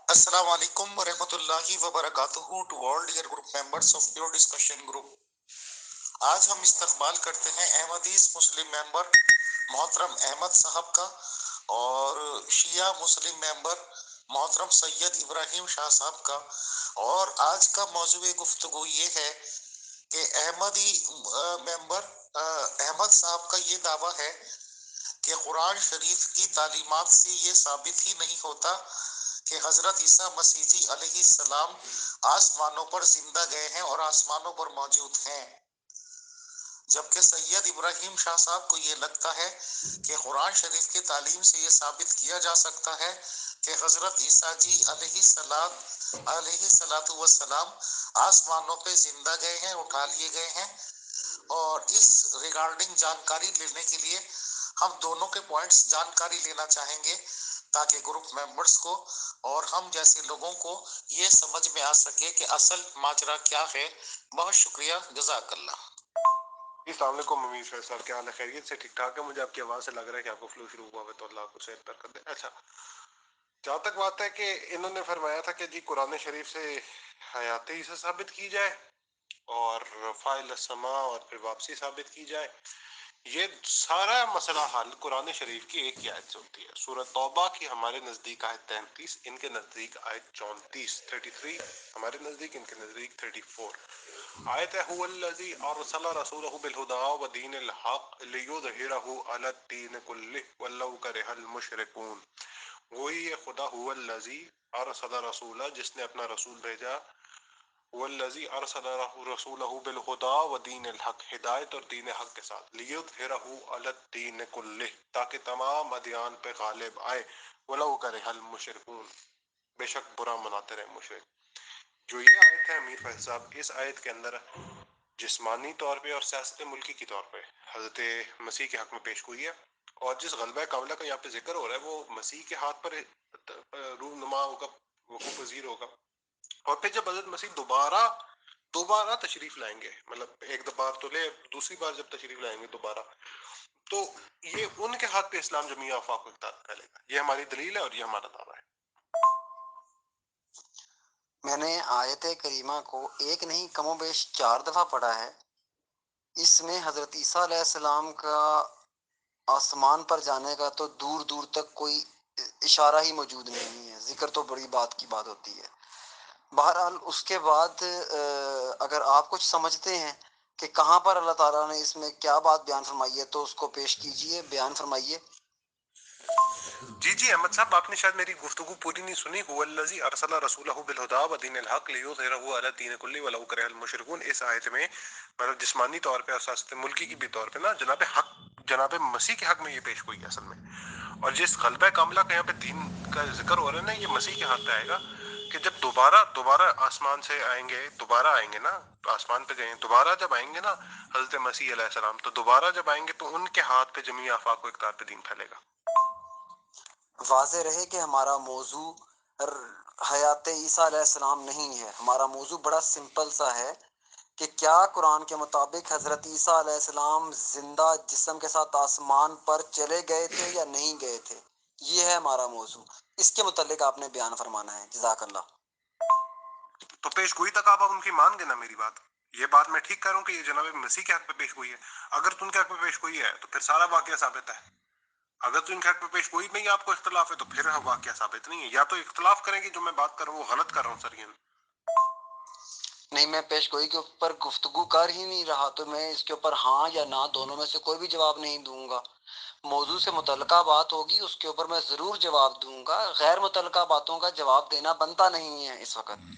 السلام علیکم ورحمۃ اللہ وبرکاتہ to all dear group members of pure discussion group. آج ہم استقبال کرتے ہیں احمدیز مسلم ممبر محترم احمد صاحب کا اور شیعہ مسلم ممبر محترم سید ابراہیم شاہ صاحب کا. اور آج کا موضوع گفتگو یہ ہے کہ احمدی ممبر احمد صاحب کا یہ دعویٰ ہے کہ قرآن شریف کی تعلیمات سے یہ ثابت ہی نہیں ہوتا کہ حضرت عیسیٰ مسیح جی علیہ السلام آسمانوں پر زندہ گئے ہیں اور آسمانوں پر موجود ہیں، جبکہ سید ابراہیم شاہ صاحب کو یہ لگتا ہے کہ قرآن شریف کی تعلیم سے یہ ثابت کیا جا سکتا ہے کہ حضرت عیسیٰ جی علیہ السلام آسمانوں پہ زندہ گئے ہیں، اٹھا لیے گئے ہیں. اور اس ریگارڈنگ جانکاری لینے کے لیے ہم دونوں کے پوائنٹس جانکاری لینا چاہیں گے تاکہ گروپ ممبرز کو اور ہم جیسے لوگوں کو یہ سمجھ میں آ سکے کہ اصل ماجرا کیا ہے. بہت شکریہ، جزاک اللہ. السلام علیکم امیر شاہ صاحب، کیا حال ہے؟ خیریت سے؟ ٹھیک ٹھاک ہے؟ مجھے آپ کی آواز سے لگ رہا ہے کہ آپ کو فلو شروع ہوا ہے، تو اللہ آپ کو صحت پر کر دے. اچھا، جہاں تک بات ہے کہ انہوں نے فرمایا تھا کہ جی قرآن شریف سے حیات عیسیٰ ثابت کی جائے اور رفع السماء اور پھر واپسی ثابت کی جائے. یہ سارا مسئلہ حل قرآن شریف کی ایک ہی آیت سے ہوتی ہے. سورہ توبہ کی ہمارے نزدیک آیت 33، ان کے نزدیک آیت 33 ہمارے نزدیک، ان کے نزدیک 34 آیت ہے. هو الذی ارسل رسولہ بالہدی ودین الحق لیظہرہ علی الدین کلہ ولو کرہ المشرکون. وہی ہے خدا، هو الذی ارسل رسولہ، جس نے اپنا رسول بھیجا، والذی ارسل رسولہ بالہدی ودین الحق، ہدایت اور دین حق کے ساتھ، لیظہرہ علی الدین کلہ، تاکہ تمام ادیان پہ غالب آئے، ولو کرہ المشرکون، بے شک برا مناتے رہے مشرک. جو یہ آیت ہے امیر فیض صاحب، اس آیت کے اندر جسمانی طور پہ اور سیاست ملکی کی طور پہ حضرت مسیح کے حق میں پیش گوئی ہے. اور جس غلبہ کاملہ کا یہاں پہ ذکر ہو رہا ہے وہ مسیح کے ہاتھ پر رونما ہوگا، وقوع پذیر ہوگا. اور پھر جب حضرت مسیح دوبارہ تشریف لائیں گے، مطلب ایک بار تو لے، دوسری بار جب تشریف لائیں گے دوبارہ، تو یہ ان کے ہاتھ پہ اسلام جمیع آفاق کو اختیار کر لے گا. یہ ہماری دلیل ہے اور یہ ہمارا دعویٰ ہے. میں نے آیت کریمہ کو ایک نہیں کم و بیش 4 دفعہ پڑھا ہے. اس میں حضرت عیسیٰ علیہ السلام کا آسمان پر جانے کا تو دور دور تک کوئی اشارہ ہی موجود نہیں ہے. ذکر تو بڑی بات کی بات ہوتی ہے. بہرحال اس کے بعد اگر آپ کچھ سمجھتے ہیں کہ کہاں پر اللہ تعالیٰ نے اس میں کیا بات بیان فرمائی ہے تو اس کو پیش کیجئے، بیان فرمائیے. جی احمد صاحب، آپ نے شاید میری گفتگو پوری نہیں سنی. هو الذی ارسل رسولہ بالہدی ودین الحق لیظہرہ علی الدین کلہ ولو کرہ المشرکون. اس آیت میں مطلب جسمانی طور پہ اور سیاست ملکی کی بھی طور پہ نا جناب مسیح کے حق میں یہ پیش گوئی ہے اصل میں. اور جس غلبہ کاملہ کا یہاں پہ دین کا ذکر ہو رہا ہے نا، یہ مسیح کے ہاتھ پہ آئے گا کہ جب دوبارہ آسمان سے آئیں گے، دوبارہ آئیں گے نا، آسمان پہ گئے، دوبارہ جب آئیں گے نا حضرت مسیح علیہ السلام، تو دوبارہ جب آئیں گے تو ان کے ہاتھ پہ جمیع آفاق و اقتدار پہ دین پھیلے گا. واضح رہے کہ ہمارا موضوع حیات عیسیٰ علیہ السلام نہیں ہے. ہمارا موضوع بڑا سمپل سا ہے کہ کیا قرآن کے مطابق حضرت عیسیٰ علیہ السلام زندہ جسم کے ساتھ آسمان پر چلے گئے تھے یا نہیں گئے تھے. یہ ہے ہمارا موضوع. اس کے متعلق آپ نے بیان فرمانا ہے. جزاک اللہ. تو پیش گوئی تک آپ ان کی مان گے نا میری بات. یہ بات میں ٹھیک کہہ رہا ہوں کہ یہ جناب مسیح کے حق پہ پیش گوئی ہے. اگر تو ان کے حق پہ پیش گوئی ہے تو پھر سارا واقعہ ثابت ہے. اگر تو ان کے حق پہ پیش گوئی میں ہی آپ کو اختلاف ہے تو پھر واقعہ ثابت نہیں ہے. یا تو اختلاف کریں گے، جو میں بات کر رہا ہوں وہ غلط کر رہا ہوں سر. یہ نہیں، میں پیش گوئی کے اوپر گفتگو کر ہی نہیں رہا، تو میں اس کے اوپر ہاں یا نہ دونوں میں سے کوئی بھی جواب نہیں دوں گا۔ موضوع سے متعلقہ بات ہوگی اس کے اوپر میں ضرور جواب دوں گا، غیر متعلقہ باتوں کا جواب دینا بنتا نہیں ہے اس وقت۔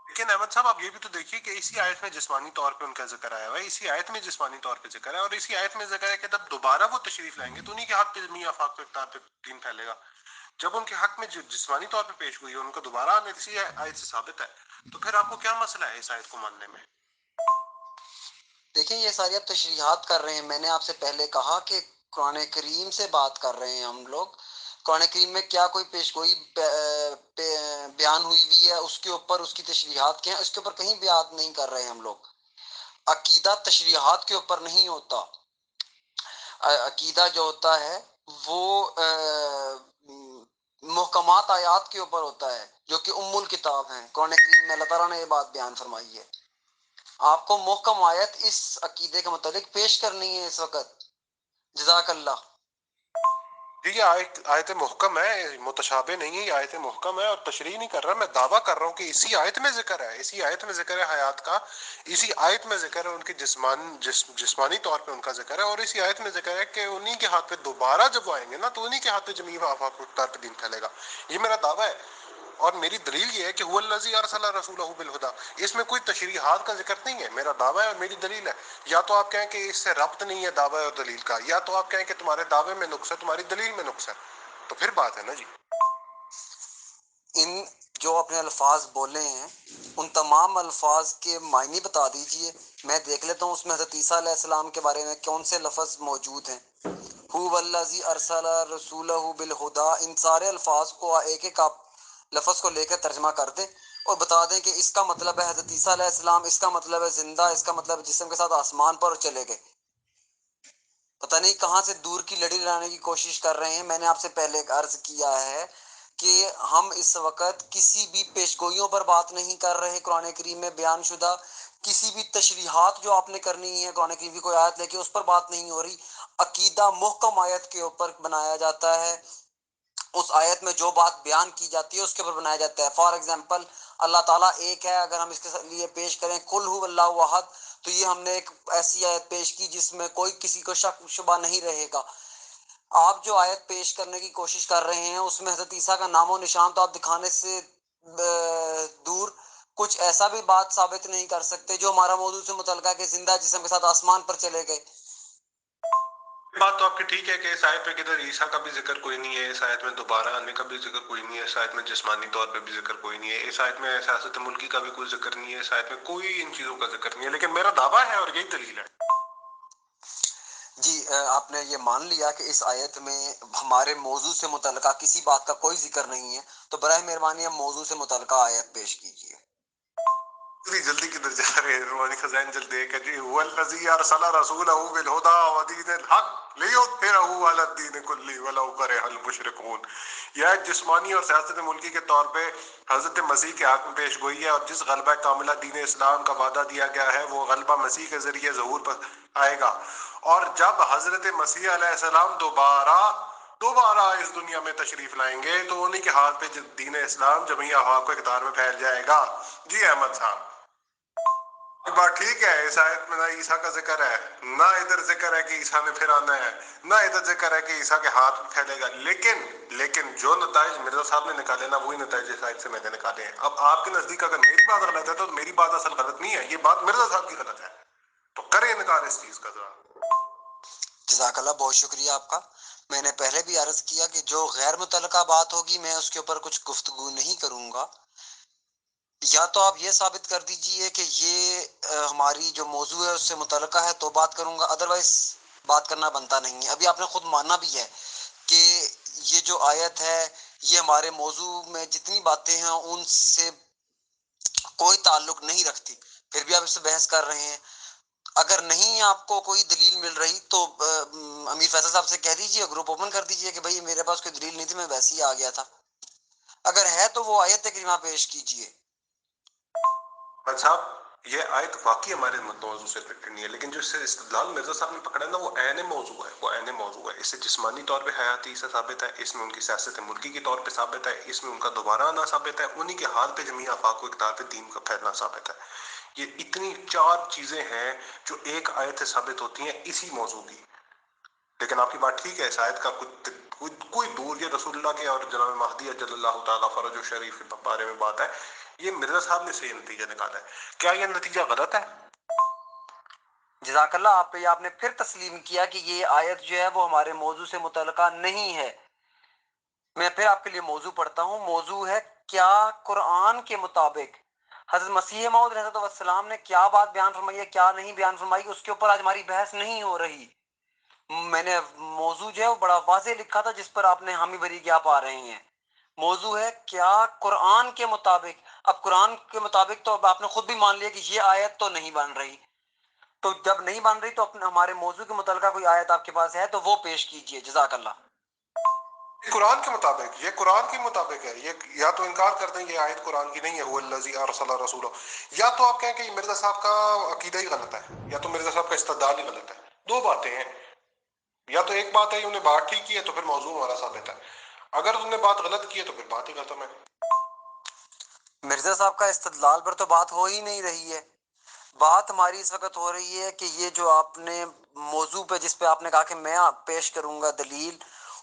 لیکن احمد صاحب آپ یہ بھی تو دیکھیے کہ اسی آیت میں جسمانی طور پہ ان کا ذکر آیا ہوا ہے، اسی آیت میں جسمانی طور پہ ذکر ہے، اور اسی آیت میں ذکر ہے کہ جب دوبارہ وہ تشریف لائیں گے تو انہی کے ہاتھ پہ جمعی آفاق پہ اقتدار پہ دین پھیلے گا۔ جب ان کے حق میں جسمانی طور پہ پیش ہوئی ہے، ان کا دوبارہ آنا اسی آیت سے ثابت ہے، تو پھر آپ کو کیا مسئلہ ہے اس آیت کو ماننے میں؟ دیکھیں، یہ ساری آپ تشریحات کر رہے ہیں، میں نے آپ سے پہلے کہا کہ قرآن کریم سے بات کر رہے ہیں ہم لوگ۔ قرآن کریم میں کیا کوئی پیشگوئی بیان ہوئی ہوئی ہے، اس کے اوپر اس کی تشریحات کیا ہیں، اس کے اوپر کہیں بیان نہیں کر رہے ہیں ہم لوگ۔ عقیدہ تشریحات کے اوپر نہیں ہوتا، عقیدہ جو ہوتا ہے وہ محکمات آیات کے اوپر ہوتا ہے، جو کہ ام الکتاب ہیں۔ قرآن کریم میں اللہ تعالیٰ نے یہ بات بیان فرمائی ہے۔ آپ کو محکم آیت اس عقیدے کے متعلق پیش کرنی ہے اس وقت۔ جزاک اللہ۔ جی یہ آیت محکم ہے، متشابہ نہیں ہے، یہ آیت محکم ہے، اور تشریح نہیں کر رہا، میں دعویٰ کر رہا ہوں کہ اسی آیت میں ذکر ہے، اسی آیت میں ذکر ہے حیات کا، اسی آیت میں ذکر ہے ان کے جسمانی طور پہ ان کا ذکر ہے، اور اسی آیت میں ذکر ہے کہ انہی کے ہاتھ پہ دوبارہ جب وہ آئیں گے نا تو انہی کے ہاتھ پہ جمیع آفاق اقتدار پہ دین پھیلے گا۔ یہ میرا دعویٰ ہے، اور میری دلیل یہ ہے کہ هو الذی ارسل رسولہ بالہدی، اس میں کوئی تشریحات کا ذکر نہیں ہے، میرا دعویٰ ہے اور میری دلیل ہے۔ یا تو آپ کہیں کہ اس سے ربط نہیں ہے دعویٰ اور دلیل کا، یا تو آپ کہیں کہ تمہارے دعوے میں نقص ہے، تمہاری دلیل میں نقص ہے، تو پھر بات ہے نا جی۔ ان جو اپنے الفاظ بولے ہیں ان تمام الفاظ کے معنی بتا دیجئے، میں دیکھ لیتا ہوں اس میں حضرت عیسیٰ علیہ السلام کے بارے میں کون سے لفظ موجود ہیں۔ هو الذی ارسل رسولہ بالہدی، ان سارے الفاظ کو ایک ایک آپ لفظ کو لے کے ترجمہ کر دیں اور بتا دیں کہ اس کا مطلب ہے حضرت عیسیٰ علیہ السلام، اس کا مطلب ہے زندہ، اس کا مطلب ہے جسم کے ساتھ آسمان پر چلے گئے۔ پتہ نہیں کہاں سے دور کی لڑی لانے کی کوشش کر رہے ہیں۔ میں نے آپ سے پہلے ایک عرض کیا ہے کہ ہم اس وقت کسی بھی پیشگوئیوں پر بات نہیں کر رہے، قرآن کریم میں بیان شدہ کسی بھی تشریحات جو آپ نے کرنی ہے قرآن کریم کی کوئی آیت لے کے اس پر بات نہیں ہو رہی۔ عقیدہ محکم آیت کے اوپر بنایا جاتا ہے، اس آیت میں جو بات بیان کی جاتی ہے اس کے اوپر بنایا جاتا ہے۔ فار ایگزامپل اللہ تعالیٰ ایک ہے، اگر ہم اس کے لیے پیش کریں قل هو اللہ احد، تو یہ ہم نے ایک ایسی آیت پیش کی جس میں کوئی کسی کو شک شبہ نہیں رہے گا۔ آپ جو آیت پیش کرنے کی کوشش کر رہے ہیں اس میں حضرت عیسیٰ کا نام و نشان تو آپ دکھانے سے دور کچھ ایسا بھی بات ثابت نہیں کر سکتے جو ہمارا موضوع سے متعلقہ ہے کہ زندہ جسم کے ساتھ آسمان پر چلے گئے۔ بات تو آپ کی ٹھیک ہے کہ اس آیت میں کدھر عیسیٰ کا بھی ذکر کوئی نہیں ہے، اس آیت میں دوبارہ آنے کا بھی ذکر کوئی نہیں ہے، اس آیت میں جسمانی طور پہ بھی ذکر کوئی نہیں ہے، اس آیت میں سیاست ملکی کا بھی کوئی ذکر نہیں ہے، اس آیت میں کوئی ان چیزوں کا ذکر نہیں ہے، لیکن میرا دعویٰ ہے اور یہی دلیل ہے۔ جی آپ نے یہ مان لیا کہ اس آیت میں ہمارے موضوع سے متعلقہ کسی بات کا کوئی ذکر نہیں ہے، تو براہ مہربانی ہم موضوع سے متعلقہ آیت پیش کیجیے۔ جلدی کدھر جا رہے ہیں، روحانی خزائن جلدی ہے کہ جی هو الذی ارسل رسولہ بالہدی ودین الحق لیظہرہ علی الدین کلہ ولو کرہ المشرکون۔ یہ جسمانی اور سیاست ملکی کے طور پہ حضرت مسیح کے حق میں پیش گوئی ہے، اور جس غلبہ کاملہ دین اسلام کا وعدہ دیا گیا ہے وہ غلبہ مسیح کے ذریعے ظہور پر آئے گا، اور جب حضرت مسیح علیہ السلام دوبارہ اس دنیا میں تشریف لائیں گے تو انہی کے ہاتھ پہ دین اسلام جمیع افاق کو اقتدار میں پھیل جائے گا۔ جی احمد صاحب یہ بات ٹھیک ہے، اس آیت میں نہ عیسیٰ کا ذکر ہے، نہ ادھر ذکر ہے کہ عیسیٰ نے پھر آنا ہے، نہ ادھر ذکر ہے کہ عیسیٰ کے ہاتھ پھیلے گا، لیکن جو نتائج مرزا صاحب نے نکالے نا وہی نتائج اس آیت سے میں نے نکالے ہیں۔ اب آپ کے نزدیک اگر میری بات غلط ہے تو میری بات اصل غلط نہیں ہے، یہ بات مرزا صاحب کی غلط ہے، تو کرے انکار اس چیز کا ذرا۔ جزاک اللہ، بہت شکریہ آپ کا۔ میں نے پہلے بھی عرض کیا کہ جو غیر متعلقہ بات ہوگی میں اس کے اوپر کچھ گفتگو نہیں کروں گا۔ یا تو آپ یہ ثابت کر دیجئے کہ یہ ہماری جو موضوع ہے اس سے متعلقہ ہے تو بات کروں گا، ادروائز بات کرنا بنتا نہیں ہے۔ ابھی آپ نے خود ماننا بھی ہے کہ یہ جو آیت ہے یہ ہمارے موضوع میں جتنی باتیں ہیں ان سے کوئی تعلق نہیں رکھتی، پھر بھی آپ اس سے بحث کر رہے ہیں۔ اگر نہیں آپ کو کوئی دلیل مل رہی تو امیر فیصل صاحب سے کہہ دیجئے، گروپ اوپن کر دیجئے کہ بھائی میرے پاس کوئی دلیل نہیں تھی، میں ویسے ہی آ گیا تھا۔ اگر ہے تو وہ آیت کریمہ پیش کیجئے۔ صاحب یہ آیت واقعی ہمارے موضوع سے ریلیٹڈ نہیں ہے، لیکن جو اس سے استدلال مرزا صاحب نے پکڑا نا وہ عین موضوع ہے، وہ عین موضوع ہے۔ اس سے جسمانی طور پہ حیاتی سے ثابت ہے، اس میں ان کی سیاست ملکی کے طور پہ ثابت ہے، اس میں ان کا دوبارہ آنا ثابت ہے، انہی کے حال پہ جمعی آفاق و اقدار پہ دین کا پھیلنا ثابت ہے۔ یہ اتنی 4 چیزیں ہیں جو ایک آیت سے ثابت ہوتی ہیں اسی موضوع کی۔ لیکن آپ کی بات ٹھیک ہے، اس آیت کا کوئی دور یہ رسول اللہ کے اور جناب مہدی اجل اللہ تعالیٰ فرج و شریف کے بارے میں بات ہے، یہ مرزا صاحب نے صحیح نتیجہ نکالا ہے۔ کیا یہ نتیجہ غلط ہے؟ جزاک اللہ، آپ نے پھر تسلیم کیا کہ یہ آیت جو ہے وہ ہمارے موضوع سے متعلقہ نہیں ہے۔ میں پھر آپ کے لیے موضوع پڑھتا ہوں۔ موضوع ہے کیا قرآن کے مطابق حضرت مسیح موعود علیہ السلام نے کیا بات بیان فرمائی ہے، کیا نہیں بیان فرمائی، اس کے اوپر آج ہماری بحث نہیں ہو رہی۔ میں نے موضوع جو ہے وہ بڑا واضح لکھا تھا جس پر آپ نے حامی بھری کیا پا رہے ہیں۔ موضوع ہے کیا قرآن کے مطابق، اب قرآن کے مطابق تو اب آپ نے خود بھی مان لیا کہ یہ آیت تو نہیں بن رہی، تو جب نہیں بن رہی تو اپنے ہمارے موضوع کے متعلقہ کوئی آیت آپ کے پاس ہے تو وہ پیش کیجئے۔ جزاک اللہ۔ قرآن کے مطابق، یہ قرآن کے مطابق ہے، یہ یا تو انکار کر دیں یہ آیت قرآن کی نہیں ہے، هو الذی ارسل رسولہ، یا تو آپ کہیں کہ یہ مرزا صاحب کا عقیدہ ہی غلط ہے، یا تو مرزا صاحب کا استدلال ہی غلط ہے۔ دو باتیں ہیں، یا تو ایک بات ہے انہیں بات ٹھیک کی ہے تو پھر موضوع ہمارا ثابت ہے، اگر انہوں نے بات غلط کی ہے تو پھر بات ہی ختم ہے۔ مرزا صاحب کا استدلال پر تو بات ہو ہی نہیں رہی ہے۔ بات ہماری اس وقت ہو رہی ہے کہ یہ جو آپ نے موضوع پہ جس پہ آپ نے کہا کہ میں پیش کروں گا دلیل،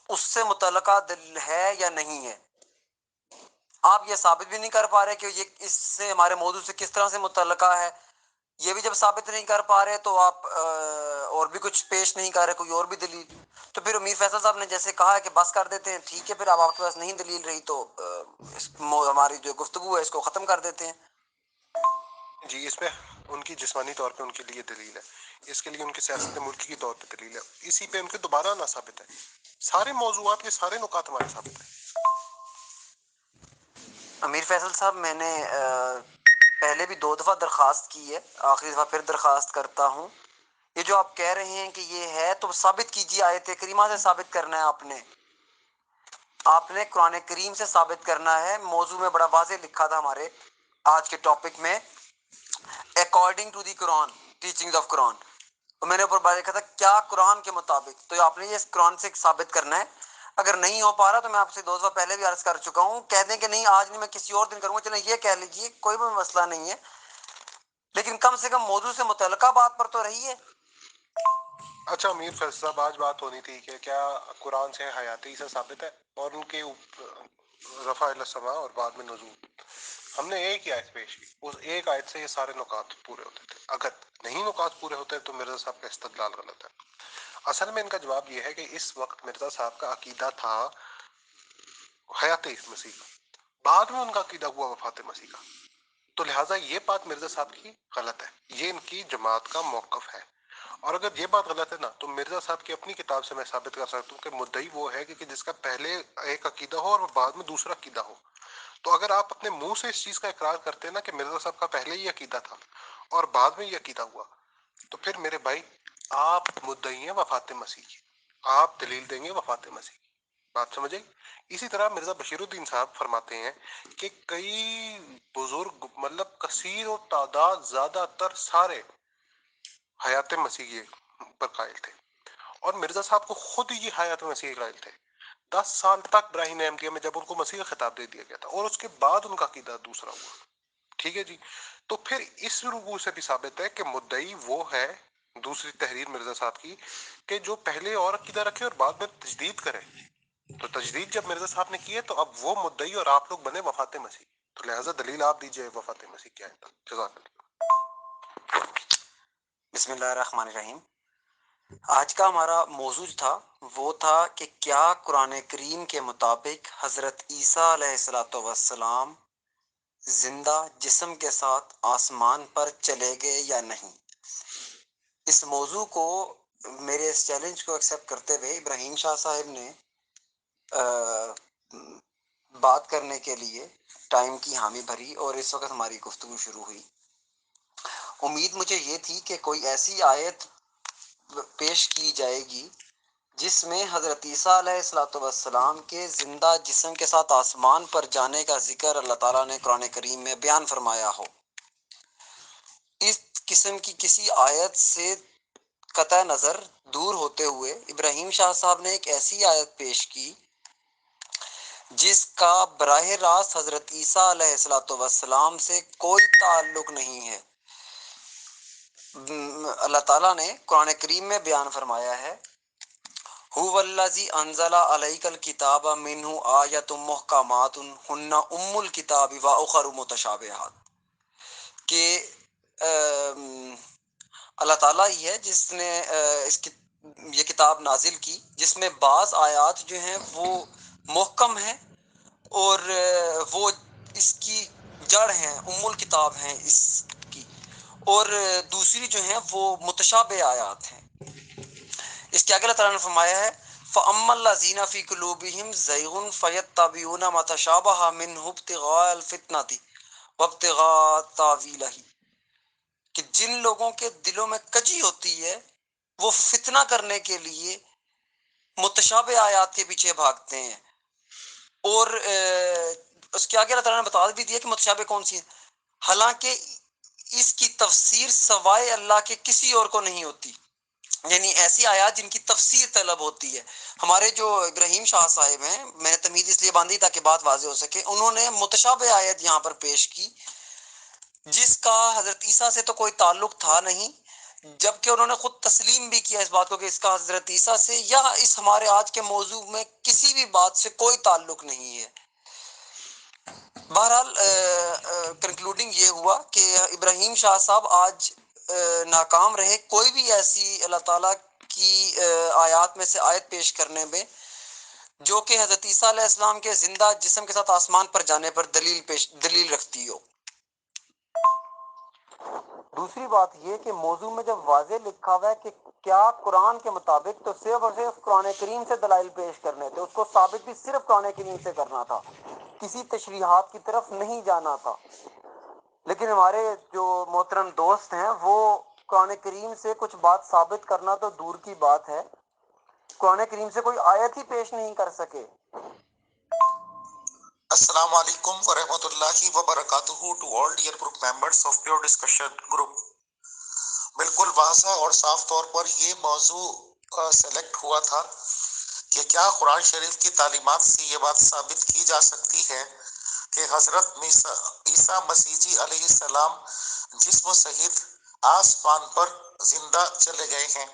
اس سے متعلقہ دلیل ہے یا نہیں ہے۔ آپ یہ ثابت بھی نہیں کر پا رہے کہ یہ اس سے ہمارے موضوع سے کس طرح سے متعلقہ ہے۔ یہ بھی جب ثابت نہیں کر پا رہے تو آپ اور بھی کچھ پیش نہیں کر رہے، کوئی اور بھی دلیل۔ تو پھر امیر فیصل صاحب نے جیسے کہا ہے کہ بس کر دیتے ہیں، ٹھیک ہے، پھر اب آپ کے پاس نہیں دلیل رہی تو ہماری جو گفتگو ہے اس کو ختم کر دیتے ہیں۔ جی، اس میں ان کی جسمانی طور پہ ان کے لیے دلیل ہے، اس کے لیے ان کی سیاست ملکی کی طور پہ دلیل ہے، اسی پہ ان کے دوبارہ آنا ثابت ہے۔ سارے موضوعات کے سارے نکات ہمارے ثابت ہیں۔ امیر فیصل صاحب، میں نے پہلے بھی 2 دفعہ درخواست کی ہے، آخری دفعہ پھر درخواست کرتا ہوں، یہ جو آپ کہہ رہے ہیں کہ یہ ہے تو ثابت کیجیے، آیت کریمہ سے ثابت کرنا ہے۔ آپ نے قرآن کریم سے ثابت کرنا ہے۔ موضوع میں بڑا واضح لکھا تھا ہمارے آج کے ٹاپک میں، according to the Quran, teaching of Quran, تو میں نے اوپر بات لکھا تھا کیا قرآن کے مطابق، تو آپ نے یہ قرآن سے ثابت کرنا ہے۔ اگر نہیں ہو پا رہا تو میں آپ سے 2 دفعہ پہلے بھی عرض کر چکا ہوں، کہہ دیں کہ نہیں آج نہیں، میں کسی اور دن کروں گا، چلیں یہ کہہ لیجیے، کوئی بھی مسئلہ نہیں ہے، لیکن کم سے کم موضوع سے متعلقہ بات پر تو رہی ہے۔ اچھا امیر فیصل صاحب، آج بات ہونی تھی کہ کیا قرآن سے حیاتی سے ثابت ہے اور ان کے رفع الی السماء اور بعد میں نزول۔ ہم نے ایک ہی آیت پیش کی، اس ایک آیت سے یہ سارے نکات پورے ہوتے تھے، اگر نہیں نکات پورے ہوتے تو مرزا صاحب کا استدلال غلط ہے۔ اصل میں ان کا جواب یہ ہے کہ اس وقت مرزا صاحب کا عقیدہ تھا حیات مسیح کا، بعد میں ان کا عقیدہ ہوا وفات مسیح کا، تو لہٰذا یہ بات مرزا صاحب کی غلط ہے، یہ ان کی جماعت کا موقف ہے۔ اور اگر یہ بات غلط ہے نا تو مرزا صاحب کی اپنی کتاب سے میں ثابت کر سکتا ہوں کہ مدعی وہ ہے کہ جس کا پہلے ایک عقیدہ ہو اور بعد میں دوسرا عقیدہ ہو۔ تو اگر آپ اپنے منہ سے اس چیز کا اقرار کرتے ہیں نا کہ مرزا صاحب کا پہلے ہی عقیدہ تھا اور بعد میں یہ عقیدہ ہوا، تو پھر میرے بھائی آپ مدعی ہیں وفات مسیح کی، آپ دلیل دیں گے وفات مسیح کی، بات سمجھے؟ اسی طرح مرزا بشیر الدین صاحب فرماتے ہیں کہ کئی بزرگ، مطلب کثیر و تعداد زیادہ تر سارے حیات مسیح پر قائل تھے، اور مرزا صاحب کو خود ہی حیات مسیح قائل تھے۔ 10 سال تک براہین احمدیہ میں جب ان کو مسیح کا خطاب دے دیا گیا تھا اور اس کے بعد ان کا عقیدہ دوسرا ہوا، ٹھیک ہے جی۔ تو پھر اس رکوع سے بھی ثابت ہے کہ مدعی وہ ہے، دوسری تحریر مرزا صاحب کی، کہ جو پہلے اور عقیدہ رکھے اور بعد میں تجدید کرے۔ تو تجدید جب مرزا صاحب نے کی ہے تو اب وہ مدعی اور آپ لوگ بنے وفات مسیح، تو لہٰذا دلیل آپ دیجئے وفات مسیح کیا ہے۔ جزاک اللہ۔ بسم اللہ الرحمن الرحیم۔ آج کا ہمارا موضوع تھا وہ تھا کہ کیا قرآن کریم کے مطابق حضرت عیسیٰ علیہ السلام زندہ جسم کے ساتھ آسمان پر چلے گئے یا نہیں۔ اس موضوع کو، میرے اس چیلنج کو ایکسیپٹ کرتے ہوئے ابراہیم شاہ صاحب نے بات کرنے کے لیے ٹائم کی حامی بھری اور اس وقت ہماری گفتگو شروع ہوئی۔ امید مجھے یہ تھی کہ کوئی ایسی آیت پیش کی جائے گی جس میں حضرت عیسیٰ علیہ السلام کے زندہ جسم کے ساتھ آسمان پر جانے کا ذکر اللہ تعالیٰ نے قرآن کریم میں بیان فرمایا ہو۔ قسم کی کسی آیت سے قطع نظر دور ہوتے ہوئے ابراہیم شاہ صاحب نے ایک ایسی آیت پیش کی جس کا براہ راست حضرت عیسیٰ علیہ الصلوۃ والسلام سے کوئی تعلق نہیں ہے۔ اللہ تعالیٰ نے قرآن کریم میں بیان فرمایا ہے هو الذی انزل علیک الکتاب منہ آیۃ محکمات ہن ام الکتاب و اخر متشابہات، کہ اللہ تعالیٰ ہی ہے جس نے یہ کتاب نازل کی جس میں بعض آیات جو ہیں وہ محکم ہیں اور وہ اس کی جڑ ہیں، ام الکتاب ہیں اس کی، اور دوسری جو ہیں وہ متشابہ آیات ہیں۔ اس کے آگے اللہ تعالیٰ نے فرمایا ہے فَأَمَّا الَّذِينَ فِي قُلُوبِهِمْ زَيْغٌ فَيَتَّبِعُونَ مَا تَشَابَهَ مِنْهُ ابْتِغَاءَ الْفِتْنَةِ وَابْتِغَاءَ تَأْوِيلِهِ، کہ جن لوگوں کے دلوں میں کجی ہوتی ہے وہ فتنہ کرنے کے لیے متشابہ آیات کے پیچھے بھاگتے ہیں، اور اس کے آگے اللہ تعالیٰ نے بتا بھی دیا کہ متشابہ کون سی ہیں، حالانکہ اس کی تفسیر سوائے اللہ کے کسی اور کو نہیں ہوتی، یعنی ایسی آیات جن کی تفسیر طلب ہوتی ہے۔ ہمارے جو ابراہیم شاہ صاحب ہیں، میں نے تمیز اس لیے باندھی تاکہ بات واضح ہو سکے، انہوں نے متشابہ آیت یہاں پر پیش کی جس کا حضرت عیسیٰ سے تو کوئی تعلق تھا نہیں، جبکہ انہوں نے خود تسلیم بھی کیا اس بات کو کہ اس کا حضرت عیسیٰ سے یا اس ہمارے آج کے موضوع میں کسی بھی بات سے کوئی تعلق نہیں ہے۔ بہرحال کنکلوڈنگ یہ ہوا کہ ابراہیم شاہ صاحب آج ناکام رہے کوئی بھی ایسی اللہ تعالیٰ کی آیات میں سے آیت پیش کرنے میں جو کہ حضرت عیسیٰ علیہ السلام کے زندہ جسم کے ساتھ آسمان پر جانے پر دلیل رکھتی ہو۔ دوسری بات یہ کہ موضوع میں جب واضح لکھا ہوا ہے کہ کیا قرآن کے مطابق، تو صرف اور صرف قرآن کریم سے دلائل پیش کرنے تھے، اس کو ثابت بھی صرف قرآن کریم سے کرنا تھا، کسی تشریحات کی طرف نہیں جانا تھا۔ لیکن ہمارے جو محترم دوست ہیں وہ قرآن کریم سے کچھ بات ثابت کرنا تو دور کی بات ہے، قرآن کریم سے کوئی آیت ہی پیش نہیں کر سکے۔ السلام علیکم ورحمۃ اللہ وبرکاتہ to all dear group members of pure discussion group. بالکل واضح اور صاف طور پر یہ موضوع سلیکٹ ہوا تھا کہ کیا قرآن شریف کی تعلیمات سے یہ بات ثابت کی جا سکتی ہے کہ حضرت عیسیٰ مسیح جی علیہ السلام جسم سہت آسمان پر زندہ چلے گئے ہیں،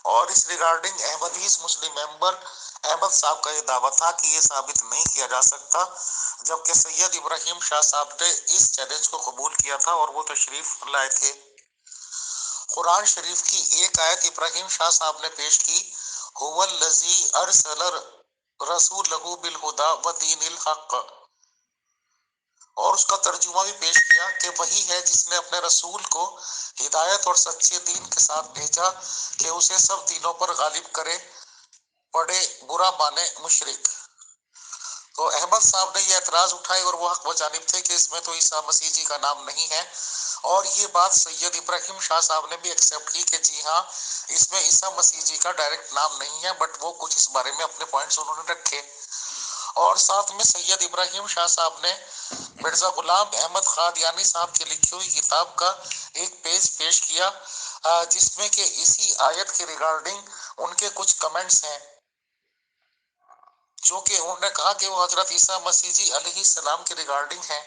اور اس ریگارڈنگ احمدیز مسلم ممبر احمد صاحب کا یہ دعویٰ تھا کہ یہ ثابت نہیں کیا جا سکتا، جبکہ سید ابراہیم شاہ صاحب نے اس چیلنج کو قبول کیا تھا اور وہ تشریف لائے تھے۔ قرآن شریف کی ایک آیت ابراہیم شاہ صاحب نے پیش کی هو الذی ارسل رسولہ بالہدی ودین الحق، اور اس کا ترجمہ بھی پیش کیا کہ وہی ہے جس نے اپنے رسول کو ہدایت اور سچے دین کے ساتھ بھیجا کہ اسے سب دینوں پر غالب کرے، پڑھے برا مانے مشرک۔ تو احمد صاحب نے یہ اعتراض اٹھائے اور وہ حق بجانب تھے کہ اس میں تو عیسیٰ مسیح جی کا نام نہیں ہے، اور یہ بات سید ابراہیم شاہ صاحب نے بھی ایکسیپٹ کی کہ جی ہاں اس میں عیسیٰ مسیح جی کا ڈائریکٹ نام نہیں ہے، بٹ وہ کچھ اس بارے میں اپنے پوائنٹس انہوں نے رکھے۔ اور ساتھ میں سید ابراہیم شاہ صاحب نے مرزا غلام احمد قادیانی صاحب کی لکھی ہوئی کتاب کا ایک پیج پیش کیا جس میں کہ اسی آیت کے ریگارڈنگ ان کے کچھ کمنٹس ہیں، جو کہ انہوں نے کہا کہ وہ حضرت عیسیٰ مسیح جی علیہ السلام کے ریگارڈنگ ہیں۔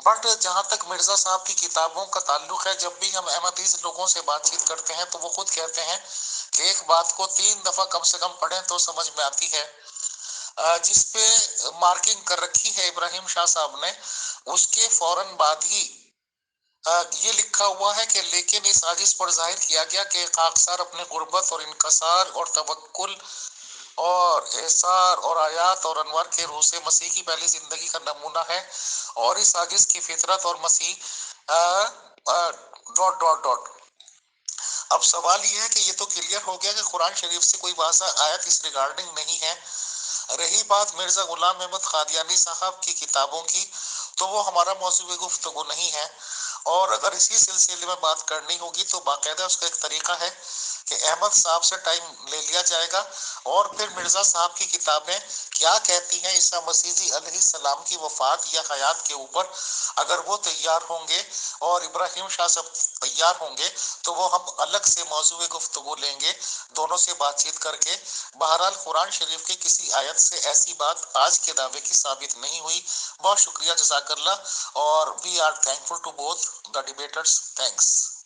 بٹ جہاں تک مرزا صاحب کی کتابوں کا تعلق ہے، جب بھی ہم احمدیز لوگوں سے بات چیت کرتے ہیں تو وہ خود کہتے ہیں کہ ایک بات کو 3 دفعہ کم سے کم پڑھیں تو سمجھ میں آتی ہے۔ جس پہ مارکنگ کر رکھی ہے ابراہیم شاہ صاحب نے، اس کے فوراً بعد ہی یہ لکھا ہوا ہے کہ لیکن اس سازش پر ظاہر کیا گیا کہ خاکسار اپنے غربت اور انکسار اور توکل اور احسار اور آیات اور انوار کے روح سے مسیح کی پہلی زندگی کا نمونہ ہے، اور اس سازش کی فطرت اور مسیح ڈاٹ ڈاٹ ڈاٹ۔ اب سوال یہ ہے کہ یہ تو کلیئر ہو گیا کہ قرآن شریف سے کوئی واضح آیت اس ریگارڈنگ نہیں ہے۔ رہی بات مرزا غلام احمد قادیانی صاحب کی کتابوں کی، تو وہ ہمارا موضوع گفتگو نہیں ہے، اور اگر اسی سلسلے میں بات کرنی ہوگی تو باقاعدہ اس کا ایک طریقہ ہے کہ احمد صاحب سے ٹائم لے لیا جائے گا اور پھر مرزا صاحب کی کتابیں کیا کہتی ہیں عیسیٰ مسیح علیہ السلام کی وفات یا حیات کے اوپر، اگر وہ تیار ہوں گے اور ابراہیم شاہ صاحب تیار ہوں گے تو وہ ہم الگ سے موضوع گفتگو لیں گے دونوں سے بات چیت کر کے۔ بہرحال قرآن شریف کی کسی آیت سے ایسی بات آج کے دعوے کی ثابت نہیں ہوئی۔ بہت شکریہ، جزاک اللہ، اور we are thankful to both the debaters, thanks.